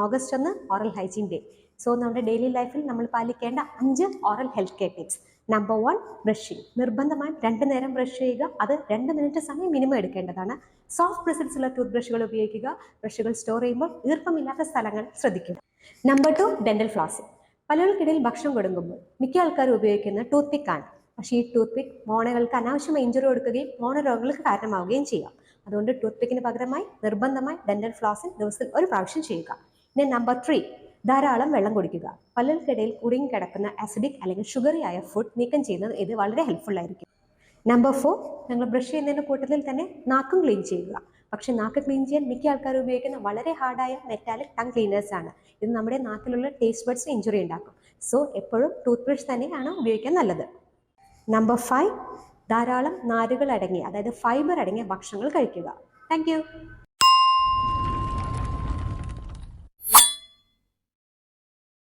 August 1 oral hygiene day. So നമ്മുടെ daily ലൈഫിൽ നമ്മൾ പാലിക്കേണ്ട 5 oral health care tips. Number 1, brushing. നിർബന്ധമായും 2 നേരം ബ്രഷ് ചെയ്യുക. അത് 2 മിനിറ്റ് സമയം മിനിമം എടുക്കേണ്ടതാണ്. സോഫ്റ്റ് ബ്രിസിൽസ് ഉള്ള ടൂത്ത് ബ്രഷുകൾ ഉപയോഗിക്കുക. ബ്രഷുകൾ സ്റ്റോർ ചെയ്യുമ്പോൾ ഈർപ്പമില്ലാത്ത സ്ഥലങ്ങൾ ശ്രദ്ധിക്കുക. Number 2, dental flossing. പല്ലുകൾക്കിടയിൽ ഭക്ഷണം കൊടുക്കുമ്പോൾ മിക്ക ആൾക്കാരും ഉപയോഗിക്കുന്ന ടൂത്ത് പിക്ക് ആണ്. പക്ഷേ ഈ ടൂത്ത് പിക്ക് മോണകൾക്ക് അനാവശ്യമായി ഇഞ്ചുറി കൊടുക്കുകയും മോണരോഗങ്ങൾക്ക് കാരണമാവുകയും ചെയ്യാം. അതുകൊണ്ട് ടൂത്ത് പിക്കിന് പകരമായി നിർബന്ധമായി ഡെന്റൽ ഫ്ലോസിംഗ് ദിവസത്തിൽ 1 പ്രാവശ്യം ചെയ്യുക. ഇനി നമ്പർ 3, ധാരാളം വെള്ളം കുടിക്കുക. പല്ലുകൾക്കിടയിൽ കുടുങ്ങി കിടക്കുന്ന ആസിഡിക് അല്ലെങ്കിൽ ഷുഗറി ആയ ഫുഡ് നീക്കം ചെയ്യുന്നത് ഇത് വളരെ ഹെൽപ്ഫുൾ ആയിരിക്കും. നമ്പർ 4, ഞങ്ങൾ ബ്രഷ് ചെയ്യുന്നതിൻ്റെ കൂട്ടത്തിൽ തന്നെ നാക്കും ക്ലീൻ ചെയ്യുക. പക്ഷെ നാക്ക് ക്ലീൻ ചെയ്യാൻ മിക്ക ആൾക്കാർ ഉപയോഗിക്കുന്ന വളരെ ഹാർഡായ മെറ്റാലിക് ടങ് ക്ലീനേഴ്സ് ആണ്. ഇത് നമ്മുടെ നാക്കിലുള്ള ടേസ്റ്റ് ബഡ്സിന് ഇഞ്ചുറി ഉണ്ടാക്കും. സോ എപ്പോഴും ടൂത്ത് ബ്രഷ് തന്നെയാണ് ഉപയോഗിക്കാൻ നല്ലത്. നമ്പർ 5, ധാരാളം നാരുകൾ അടങ്ങിയ, അതായത് ഫൈബർ അടങ്ങിയ ഭക്ഷണങ്ങൾ കഴിക്കുക. Thank you.